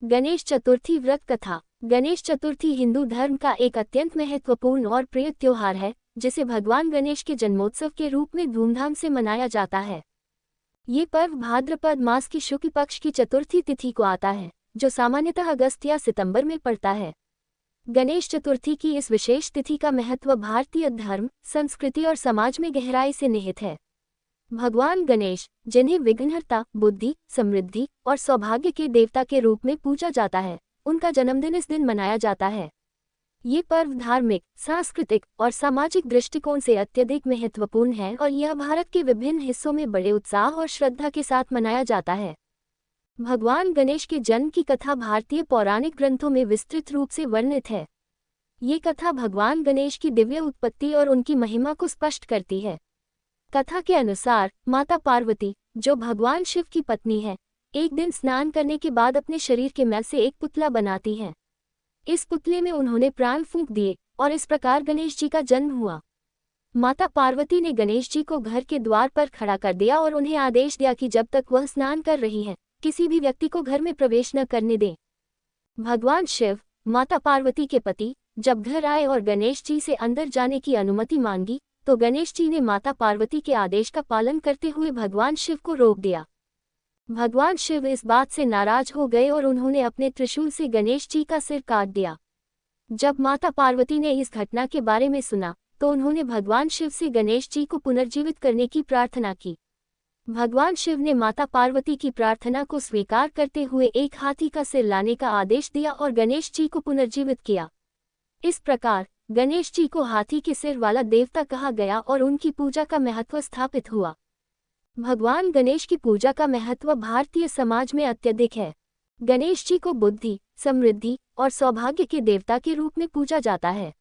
गणेश चतुर्थी व्रत कथा। गणेश चतुर्थी हिंदू धर्म का एक अत्यंत महत्वपूर्ण और प्रिय त्योहार है, जिसे भगवान गणेश के जन्मोत्सव के रूप में धूमधाम से मनाया जाता है। ये पर्व भाद्रपद मास की शुक्ल पक्ष की चतुर्थी तिथि को आता है, जो सामान्यतः अगस्त या सितंबर में पड़ता है। गणेश चतुर्थी की इस विशेष तिथि का महत्व भारतीय धर्म, संस्कृति और समाज में गहराई से निहित है। भगवान गणेश, जिन्हें विघ्नहर्ता, बुद्धि, समृद्धि और सौभाग्य के देवता के रूप में पूजा जाता है, उनका जन्मदिन इस दिन मनाया जाता है। ये पर्व धार्मिक, सांस्कृतिक और सामाजिक दृष्टिकोण से अत्यधिक महत्वपूर्ण है और यह भारत के विभिन्न हिस्सों में बड़े उत्साह और श्रद्धा के साथ मनाया जाता है। भगवान गणेश के जन्म की कथा भारतीय पौराणिक ग्रंथों में विस्तृत रूप से वर्णित है। ये कथा भगवान गणेश की दिव्य उत्पत्ति और उनकी महिमा को स्पष्ट करती है। कथा के अनुसार माता पार्वती, जो भगवान शिव की पत्नी है, एक दिन स्नान करने के बाद अपने शरीर के मैल से एक पुतला बनाती हैं। इस पुतले में उन्होंने प्राण फूंक दिए और इस प्रकार गणेश जी का जन्म हुआ। माता पार्वती ने गणेश जी को घर के द्वार पर खड़ा कर दिया और उन्हें आदेश दिया कि जब तक वह स्नान कर रही हैं, किसी भी व्यक्ति को घर में प्रवेश न करने दें। भगवान शिव, माता पार्वती के पति, जब घर आए और गणेश जी से अंदर जाने की अनुमति मांगी, तो गणेश जी ने माता पार्वती के आदेश का पालन करते हुए भगवान शिव को रोक दिया। भगवान शिव इस बात से नाराज हो गए और उन्होंने अपने त्रिशूल से गणेश जी का सिर काट दिया। जब माता पार्वती ने इस घटना के बारे में सुना, तो उन्होंने भगवान शिव से गणेश जी को पुनर्जीवित करने की प्रार्थना की। भगवान शिव ने माता पार्वती की प्रार्थना को स्वीकार करते हुए एक हाथी का सिर लाने का आदेश दिया और गणेश जी को पुनर्जीवित किया। इस प्रकार गणेश जी को हाथी के सिर वाला देवता कहा गया और उनकी पूजा का महत्व स्थापित हुआ। भगवान गणेश की पूजा का महत्व भारतीय समाज में अत्यधिक है। गणेश जी को बुद्धि, समृद्धि और सौभाग्य के देवता के रूप में पूजा जाता है।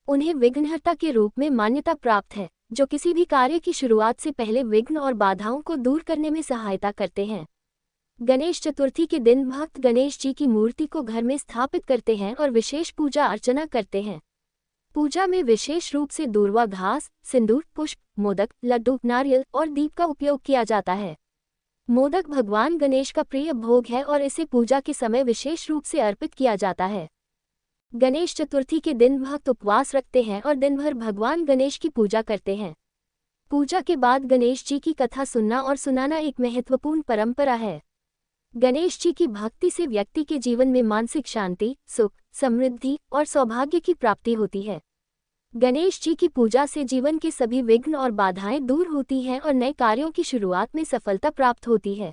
उन्हें विघ्नहर्ता के रूप में मान्यता प्राप्त है, जो किसी भी कार्य की शुरुआत से पहले विघ्न और बाधाओं को दूर करने में सहायता करते हैं। गणेश चतुर्थी के दिन भक्त गणेश जी की मूर्ति को घर में स्थापित करते हैं और विशेष पूजा अर्चना करते हैं। पूजा में विशेष रूप से दूर्वा घास, सिंदूर, पुष्प, मोदक, लड्डू, नारियल और दीप का उपयोग किया जाता है। मोदक भगवान गणेश का प्रिय भोग है और इसे पूजा के समय विशेष रूप से अर्पित किया जाता है। गणेश चतुर्थी के दिन भक्त उपवास रखते हैं और दिन भर भगवान गणेश की पूजा करते हैं। पूजा के बाद गणेश जी की कथा सुनना और सुनाना एक महत्वपूर्ण परंपरा है। गणेश जी की भक्ति से व्यक्ति के जीवन में मानसिक शांति, सुख, समृद्धि और सौभाग्य की प्राप्ति होती है। गणेश जी की पूजा से जीवन के सभी विघ्न और बाधाएं दूर होती हैं और नए कार्यों की शुरुआत में सफलता प्राप्त होती है।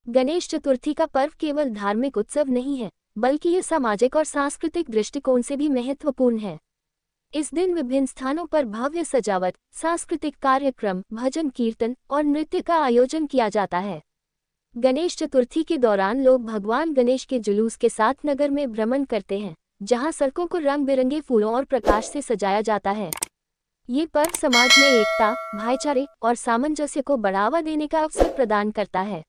गणेश चतुर्थी का पर्व केवल धार्मिक उत्सव नहीं है, बल्कि ये सामाजिक और सांस्कृतिक दृष्टिकोण से भी महत्वपूर्ण है। इस दिन विभिन्न स्थानों पर भव्य सजावट, सांस्कृतिक कार्यक्रम, भजन कीर्तन और नृत्य का आयोजन किया जाता है। गणेश चतुर्थी के दौरान लोग भगवान गणेश के जुलूस के साथ नगर में भ्रमण करते हैं, जहां सड़कों को रंग बिरंगे फूलों और प्रकाश से सजाया जाता है। ये पर्व समाज में एकता, भाईचारे और सामंजस्य को बढ़ावा देने का अवसर प्रदान करता है।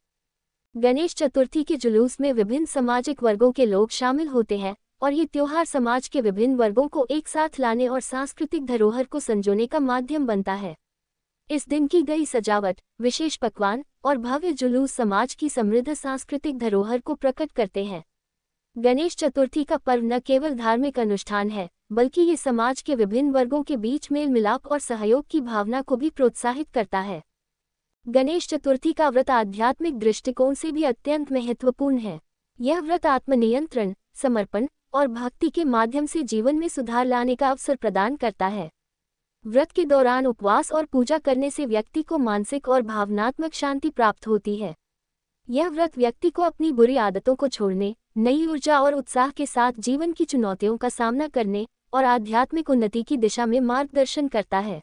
गणेश चतुर्थी के जुलूस में विभिन्न सामाजिक वर्गों के लोग शामिल होते हैं और ये त्योहार समाज के विभिन्न वर्गों को एक साथ लाने और सांस्कृतिक धरोहर को संजोने का माध्यम बनता है। इस दिन की गई सजावट, विशेष पकवान और भव्य जुलूस समाज की समृद्ध सांस्कृतिक धरोहर को प्रकट करते हैं। गणेश चतुर्थी का पर्व न केवल धार्मिक अनुष्ठान है, बल्कि ये समाज के विभिन्न वर्गों के बीच मेल मिलाप और सहयोग की भावना को भी प्रोत्साहित करता है। गणेश चतुर्थी का व्रत आध्यात्मिक दृष्टिकोण से भी अत्यंत महत्वपूर्ण है। यह व्रत आत्मनियंत्रण, समर्पण और भक्ति के माध्यम से जीवन में सुधार लाने का अवसर प्रदान करता है। व्रत के दौरान उपवास और पूजा करने से व्यक्ति को मानसिक और भावनात्मक शांति प्राप्त होती है। यह व्रत व्यक्ति को अपनी बुरी आदतों को छोड़ने, नई ऊर्जा और उत्साह के साथ जीवन की चुनौतियों का सामना करने और आध्यात्मिक उन्नति की दिशा में मार्गदर्शन करता है।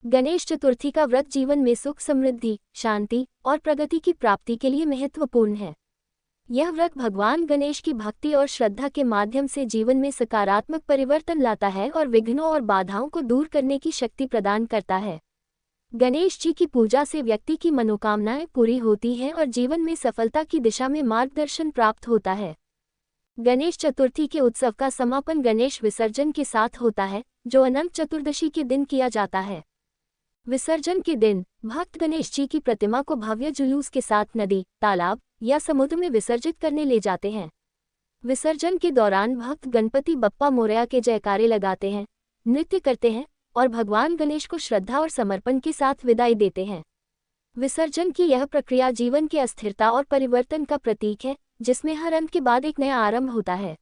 गणेश चतुर्थी का व्रत जीवन में सुख, समृद्धि, शांति और प्रगति की प्राप्ति के लिए महत्वपूर्ण है। यह व्रत भगवान गणेश की भक्ति और श्रद्धा के माध्यम से जीवन में सकारात्मक परिवर्तन लाता है और विघ्नों और बाधाओं को दूर करने की शक्ति प्रदान करता है। गणेश जी की पूजा से व्यक्ति की मनोकामनाएं पूरी होती हैं और जीवन में सफलता की दिशा में मार्गदर्शन प्राप्त होता है। गणेश चतुर्थी के उत्सव का समापन गणेश विसर्जन के साथ होता है, जो अनंत चतुर्दशी के दिन किया जाता है। विसर्जन के दिन भक्त गणेश जी की प्रतिमा को भव्य जुलूस के साथ नदी, तालाब या समुद्र में विसर्जित करने ले जाते हैं। विसर्जन के दौरान भक्त गणपति बप्पा मोरया के जयकारे लगाते हैं, नृत्य करते हैं और भगवान गणेश को श्रद्धा और समर्पण के साथ विदाई देते हैं। विसर्जन की यह प्रक्रिया जीवन की अस्थिरता और परिवर्तन का प्रतीक है, जिसमें हर अंत के बाद एक नया आरंभ होता है।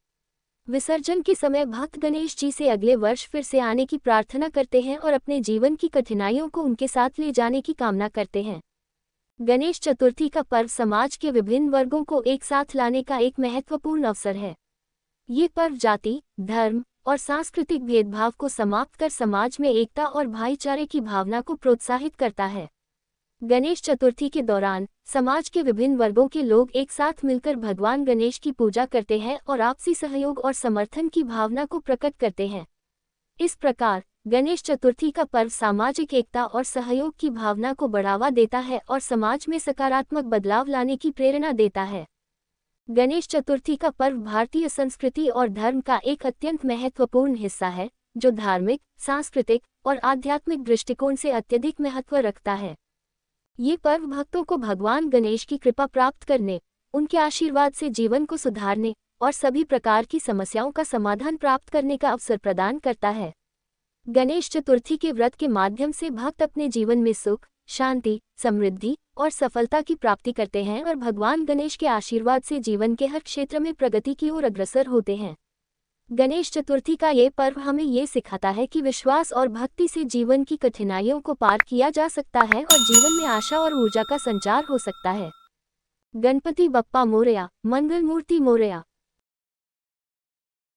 विसर्जन के समय भक्त गणेश जी से अगले वर्ष फिर से आने की प्रार्थना करते हैं और अपने जीवन की कठिनाइयों को उनके साथ ले जाने की कामना करते हैं। गणेश चतुर्थी का पर्व समाज के विभिन्न वर्गों को एक साथ लाने का एक महत्वपूर्ण अवसर है। ये पर्व जाति, धर्म और सांस्कृतिक भेदभाव को समाप्त कर समाज में एकता और भाईचारे की भावना को प्रोत्साहित करता है। गणेश चतुर्थी के दौरान समाज के विभिन्न वर्गों के लोग एक साथ मिलकर भगवान गणेश की पूजा करते हैं और आपसी सहयोग और समर्थन की भावना को प्रकट करते हैं। इस प्रकार गणेश चतुर्थी का पर्व सामाजिक एकता और सहयोग की भावना को बढ़ावा देता है और समाज में सकारात्मक बदलाव लाने की प्रेरणा देता है। गणेश चतुर्थी का पर्व भारतीय संस्कृति और धर्म का एक अत्यंत महत्वपूर्ण हिस्सा है, जो धार्मिक, सांस्कृतिक और आध्यात्मिक दृष्टिकोण से अत्यधिक महत्व रखता है। ये पर्व भक्तों को भगवान गणेश की कृपा प्राप्त करने, उनके आशीर्वाद से जीवन को सुधारने और सभी प्रकार की समस्याओं का समाधान प्राप्त करने का अवसर प्रदान करता है। गणेश चतुर्थी के व्रत के माध्यम से भक्त अपने जीवन में सुख, शांति, समृद्धि और सफलता की प्राप्ति करते हैं और भगवान गणेश के आशीर्वाद से जीवन के हर क्षेत्र में प्रगति की ओर अग्रसर होते हैं। गणेश चतुर्थी का ये पर्व हमें ये सिखाता है कि विश्वास और भक्ति से जीवन की कठिनाइयों को पार किया जा सकता है और जीवन में आशा और ऊर्जा का संचार हो सकता है। गणपति बप्पा मोरया, मंगल मूर्ति मोरया।